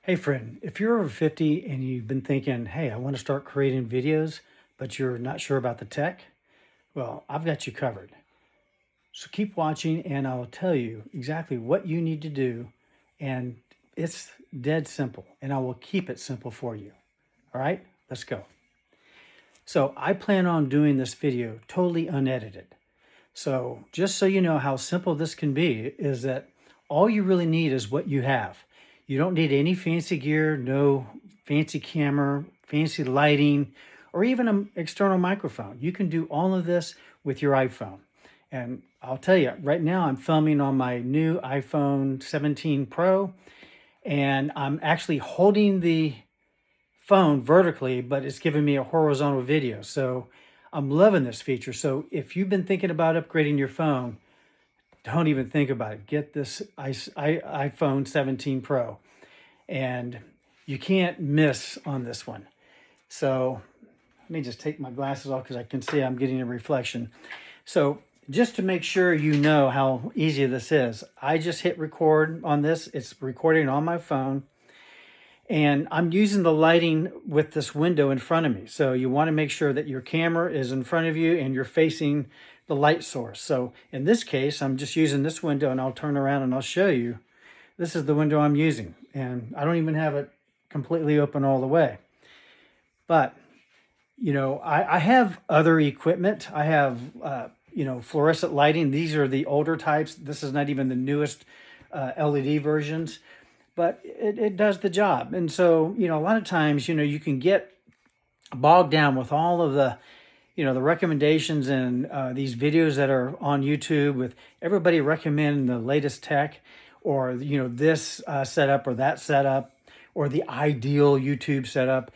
Hey friend, if you're over 50 and you've been thinking, hey, I want to start creating videos, but you're not sure about the tech, well, I've got you covered. So keep watching and I'll tell you exactly what you need to do. And it's dead simple and I will keep it simple for you. All right, let's go. So I plan on doing this video totally unedited. So just so you know how simple this can be is that all you really need is what you have. You don't need any fancy gear, no fancy camera, fancy lighting, or even an external microphone. You can do all of this with your iPhone. And I'll tell you, right now I'm filming on my new iPhone 17 Pro, and I'm actually holding the phone vertically, but it's giving me a horizontal video. So I'm loving this feature. So if you've been thinking about upgrading your phone, don't even think about it. Get this iPhone 17 Pro, and you can't miss on this one. So let me just take my glasses off because I can see I'm getting a reflection. So just to make sure you know how easy this is, I just hit record on this. It's recording on my phone. And I'm using the lighting with this window in front of me. So you want to make sure that your camera is in front of you and you're facing the light source. So in this case, I'm just using this window, and I'll turn around and I'll show you. This is the window I'm using, and I don't even have it completely open all the way. But, I have other equipment. I have, fluorescent lighting. These are the older types. This is not even the newest LED versions, but it does the job. And so, a lot of times, you can get bogged down with all of the, the recommendations and these videos that are on YouTube with everybody recommending the latest tech, or, this setup or that setup, or the ideal YouTube setup.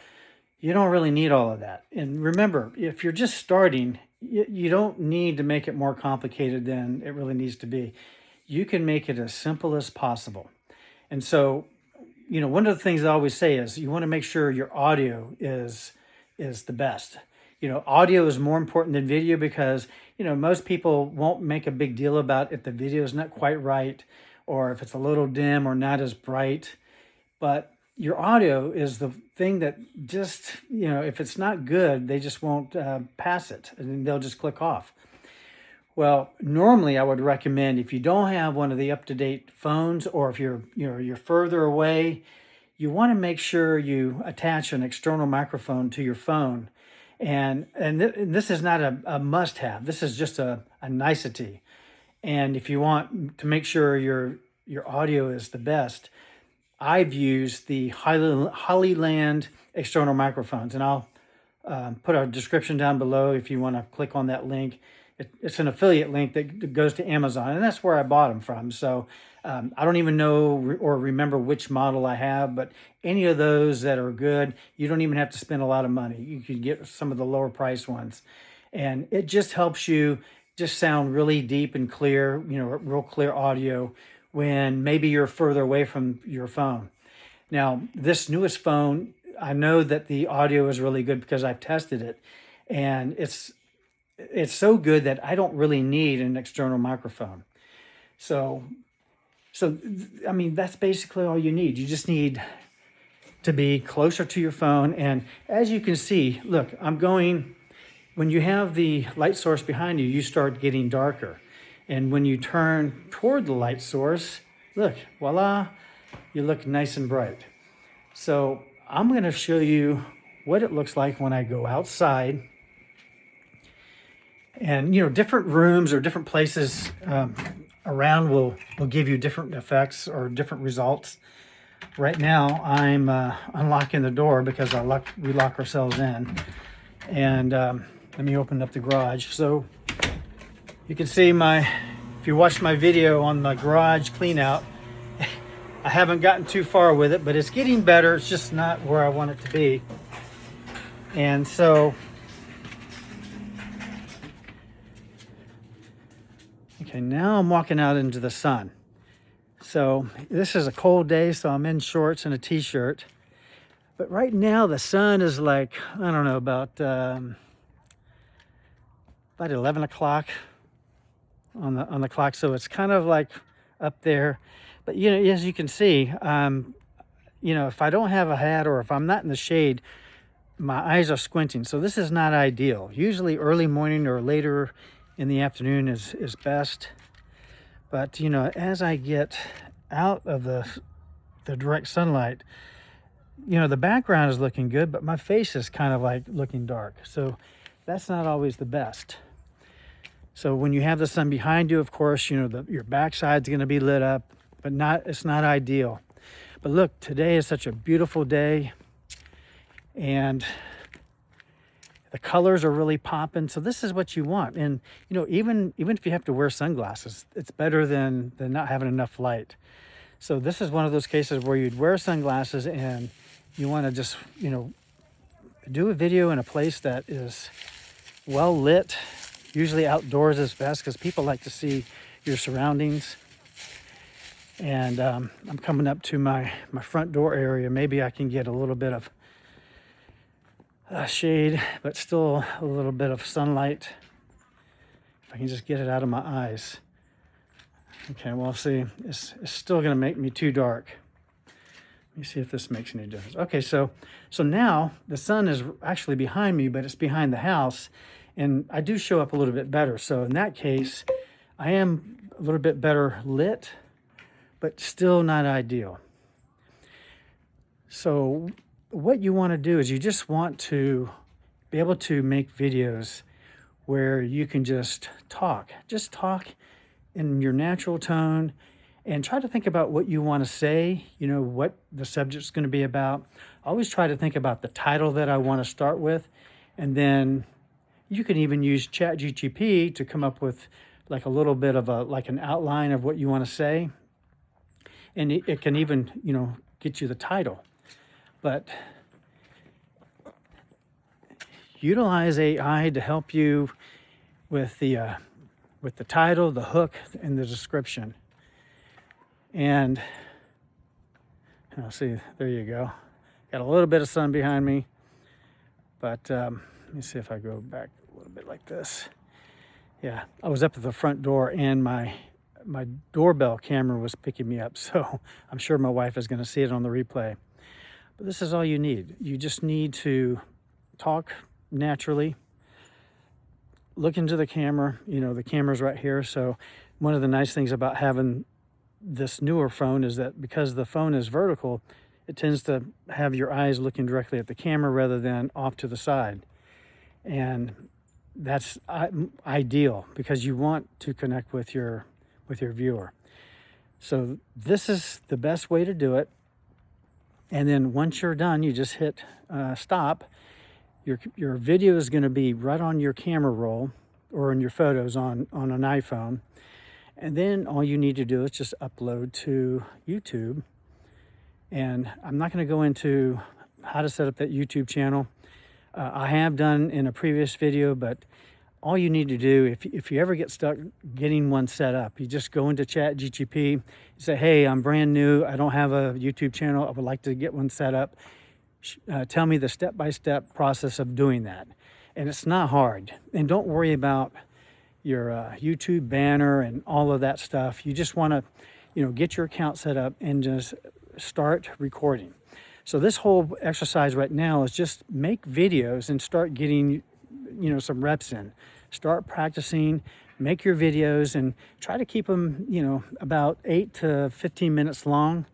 You don't really need all of that. And remember, if you're just starting, you don't need to make it more complicated than it really needs to be. You can make it as simple as possible. And so, one of the things I always say is you want to make sure your audio is the best. Audio is more important than video because, most people won't make a big deal about if the video is not quite right or if it's a little dim or not as bright. But your audio is the thing that just, if it's not good, they just won't pass it, and they'll just click off. Well, normally I would recommend, if you don't have one of the up-to-date phones, or if you're further away, you want to make sure you attach an external microphone to your phone. And this is not a must-have. This is just a nicety. And if you want to make sure your audio is the best, I've used the Hollyland external microphones, and I'll put a description down below if you want to click on that link. It's an affiliate link that goes to Amazon, and that's where I bought them from. So I don't even know or remember which model I have, but any of those that are good, you don't even have to spend a lot of money. You can get some of the lower price ones, and it just helps you just sound really deep and clear, real clear audio when maybe you're further away from your phone. Now, this newest phone, I know that the audio is really good because I've tested it, and it's so good that I don't really need an external microphone. So I mean, that's basically all you need. You just need to be closer to your phone. And as you can see, look, when you have the light source behind you, you start getting darker. And when you turn toward the light source, look, voila, you look nice and bright. So I'm going to show you what it looks like when I go outside. And, different rooms or different places around will give you different effects or different results. Right now, I'm unlocking the door because we lock ourselves in. And let me open up the garage. So you can see if you watched my video on the garage clean out, I haven't gotten too far with it, but it's getting better. It's just not where I want it to be. And so, okay, now I'm walking out into the sun. So this is a cold day, so I'm in shorts and a t-shirt. But right now the sun is like, I don't know, about 11 o'clock on the clock. So it's kind of like up there. But as you can see, if I don't have a hat or if I'm not in the shade, my eyes are squinting. So this is not ideal. Usually early morning or later in the afternoon is best. But, as I get out of the direct sunlight, the background is looking good, but my face is kind of like looking dark. So that's not always the best. So when you have the sun behind you, of course, your backside's going to be lit up, but it's not ideal. But look, today is such a beautiful day, and the colors are really popping. So this is what you want. And even if you have to wear sunglasses, it's better than not having enough light. So this is one of those cases where you'd wear sunglasses and you want to just do a video in a place that is well lit. Usually outdoors is best because people like to see your surroundings. And I'm coming up to my front door area. Maybe I can get a little bit of shade, but still a little bit of sunlight. If I can just get it out of my eyes. Okay, well, see, it's still going to make me too dark. Let me see if this makes any difference. Okay, so now the sun is actually behind me, but it's behind the house, and I do show up a little bit better. So in that case, I am a little bit better lit, but still not ideal. So what you want to do is you just want to be able to make videos where you can just talk in your natural tone, and try to think about what you want to say, what the subject's going to be about. I always try to think about the title that I want to start with, and then you can even use ChatGPT to come up with like a little bit of an outline of what you want to say, and it can even get you the title. But utilize AI to help you with the title, the hook, and the description. And see, there you go. Got a little bit of sun behind me, but let me see if I go back a little bit like this. Yeah, I was up at the front door, and my doorbell camera was picking me up, so I'm sure my wife is going to see it on the replay. But this is all you need. You just need to talk naturally. Look into the camera. The camera's right here. So one of the nice things about having this newer phone is that because the phone is vertical, it tends to have your eyes looking directly at the camera rather than off to the side. And that's ideal because you want to connect with your viewer. So this is the best way to do it. And then once you're done, you just hit stop. Your video is going to be right on your camera roll or in your photos on an iPhone. And then all you need to do is just upload to YouTube. And I'm not going to go into how to set up that YouTube channel. I have done in a previous video, but all you need to do, if you ever get stuck getting one set up, you just go into ChatGPT, say, hey, I'm brand new, I don't have a YouTube channel, I would like to get one set up. Tell me the step-by-step process of doing that. And it's not hard. And don't worry about your YouTube banner and all of that stuff. You just want to, get your account set up and just start recording. So this whole exercise right now is just make videos and start getting, some reps in. Start practicing, make your videos, and try to keep them, about 8 to 15 minutes long.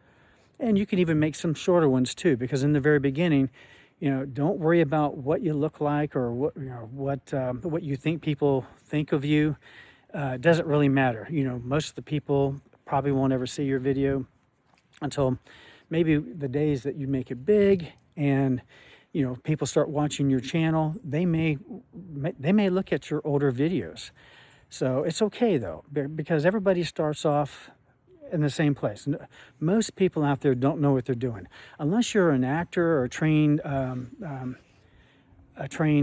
And you can even make some shorter ones too, because in the very beginning, don't worry about what you look like or what you think people think of you. It doesn't really matter. Most of the people probably won't ever see your video until maybe the days that you make it big and people start watching your channel. They may look at your older videos. So it's okay though, because everybody starts off in the same place. Most people out there don't know what they're doing. Unless you're an actor or a trained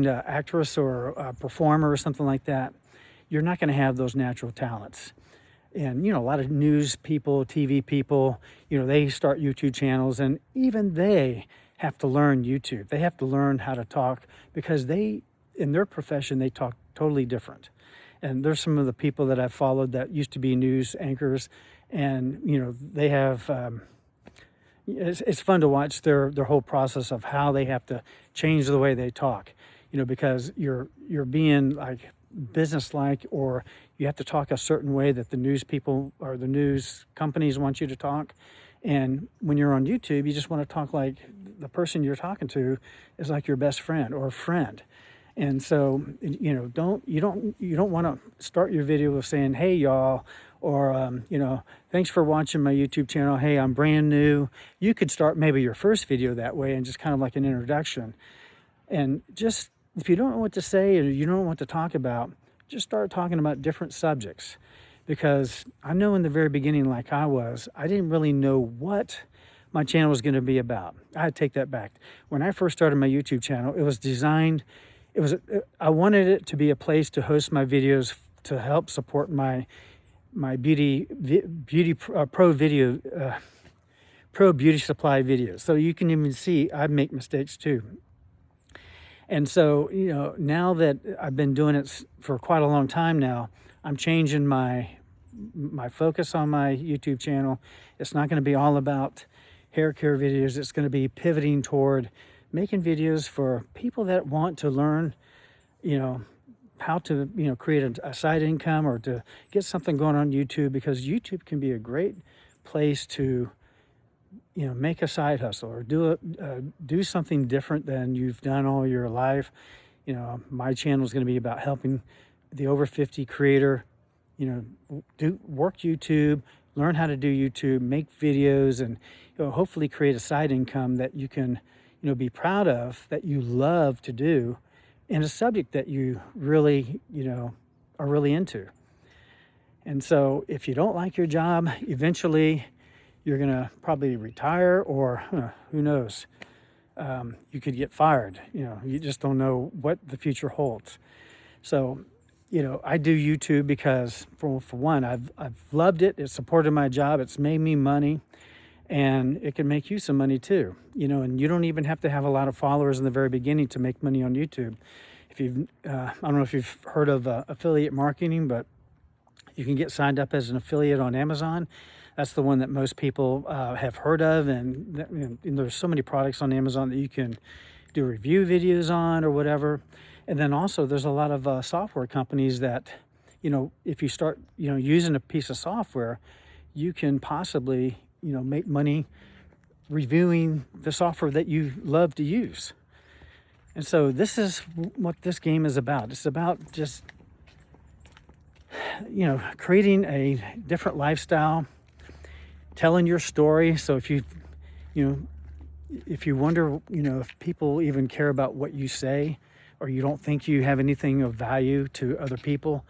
actress or a performer or something like that, you're not going to have those natural talents. And, a lot of news people, TV people, they start YouTube channels, and even they have to learn YouTube. They have to learn how to talk because in their profession, they talk totally different. And there's some of the people that I've followed that used to be news anchors, and, they have, it's fun to watch their whole process of how they have to change the way they talk, because you're being like business-like, or you have to talk a certain way that the news people or the news companies want you to talk. And when you're on YouTube, you just want to talk like the person you're talking to is like your best friend or friend. And so, you don't want to start your video with saying, "Hey, y'all," or "Thanks for watching my YouTube channel. Hey, I'm brand new." You could start maybe your first video that way, and just kind of like an introduction. And just, if you don't know what to say or you don't know what to talk about, just start talking about different subjects. Because I know in the very beginning, like I didn't really know what my channel was going to be about. I had to take that back. When I first started my YouTube channel, it was designed, I wanted it to be a place to host my videos to help support my pro beauty supply videos. So you can even see I make mistakes too. And so, now that I've been doing it for quite a long time now, I'm changing my focus on my YouTube channel. It's not going to be all about hair care videos. It's going to be pivoting toward making videos for people that want to learn, how to, create a side income or to get something going on YouTube, because YouTube can be a great place to, make a side hustle or do something different than you've done all your life. My channel is going to be about helping the over 50 creator, work YouTube, learn how to do YouTube, make videos, and hopefully create a side income that you can, be proud of, that you love to do, and a subject that you really, are really into. And so if you don't like your job, eventually you're going to probably retire, or who knows, you could get fired. You just don't know what the future holds. So, I do YouTube because for one, I've loved it. It's supported my job. It's made me money, and it can make you some money too. And you don't even have to have a lot of followers in the very beginning to make money on YouTube. If I don't know if you've heard of affiliate marketing, but you can get signed up as an affiliate on Amazon. That's the one that most people have heard of, and there's so many products on Amazon that you can do review videos on or whatever. And then also there's a lot of software companies that, if you start, using a piece of software, you can possibly, make money reviewing the software that you love to use. And so this is what this game is about. It's about just, creating a different lifestyle, telling your story. So if you wonder, if people even care about what you say, or you don't think you have anything of value to other people,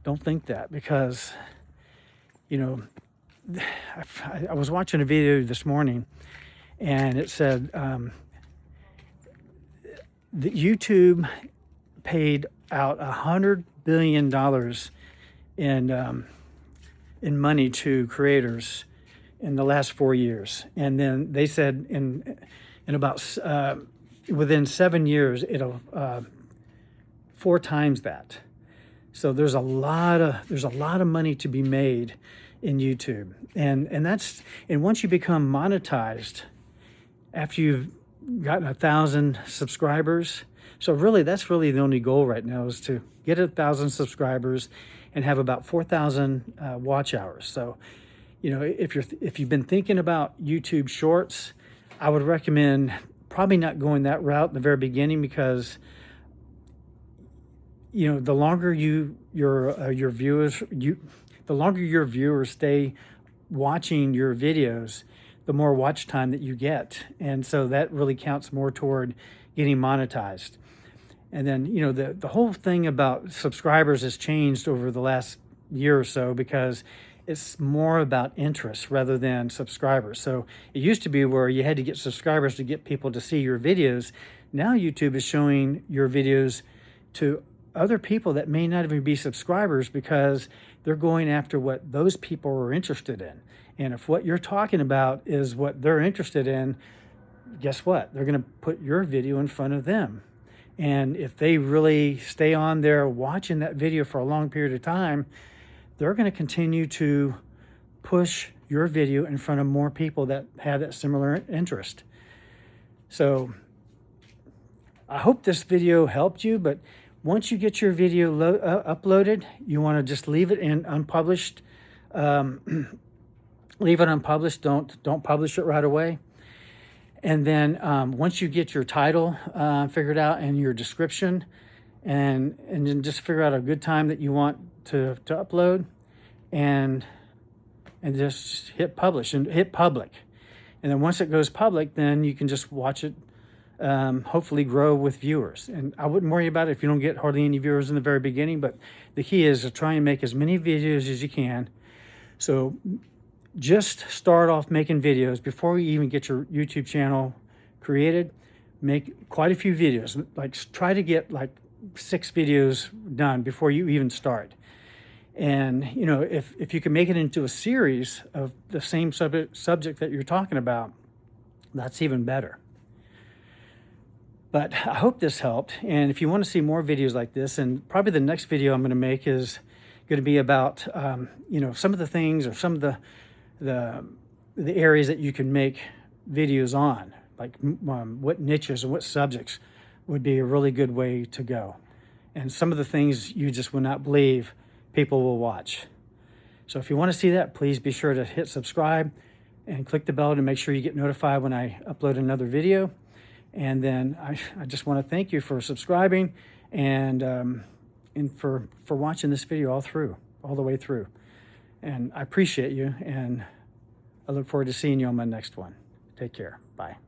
don't think that, because, I was watching a video this morning, and it said that YouTube paid out $100 billion in money to creators in the last 4 years. And then they said in about within 7 years, it'll 4 times that. So there's a lot of money to be made in YouTube, and once you become monetized, after you've gotten 1,000 subscribers. So really, that's really the only goal right now, is to get 1,000 subscribers and have about 4,000 watch hours. So, if you've been thinking about YouTube Shorts, I would recommend probably not going that route in the very beginning, because the longer your viewers stay watching your videos, the more watch time that you get, and so that really counts more toward getting monetized. And then the whole thing about subscribers has changed over the last year or so, because it's more about interest rather than subscribers. So it used to be where you had to get subscribers to get people to see your videos. Now YouTube is showing your videos to other people that may not even be subscribers, because they're going after what those people are interested in. And if what you're talking about is what they're interested in, guess what? They're going to put your video in front of them. And if they really stay on there watching that video for a long period of time, they're going to continue to push your video in front of more people that have that similar interest. So I hope this video helped you, but once you get your video uploaded, you want to just leave it in unpublished. Leave it unpublished. Don't publish it right away. And then once you get your title figured out and your description, and then just figure out a good time that you want to upload, and just hit publish and hit public. And then once it goes public, then you can just watch it hopefully grow with viewers. And I wouldn't worry about it if you don't get hardly any viewers in the very beginning, but the key is to try and make as many videos as you can. So just start off making videos before you even get your YouTube channel created. Make quite a few videos. Like try to get like 6 videos done before you even start. And you know, if you can make it into a series of the same subject that you're talking about, that's even better. But I hope this helped. And if you want to see more videos like this, and probably the next video I'm going to make is going to be about you know, some of the things or some of the areas that you can make videos on, like what niches and what subjects would be a really good way to go. And some of the things you just will not believe people will watch. So if you want to see that, please be sure to hit subscribe and click the bell to make sure you get notified when I upload another video. And then I just want to thank you for subscribing and for watching this video all the way through. And I appreciate you, and I look forward to seeing you on my next one. Take care. Bye.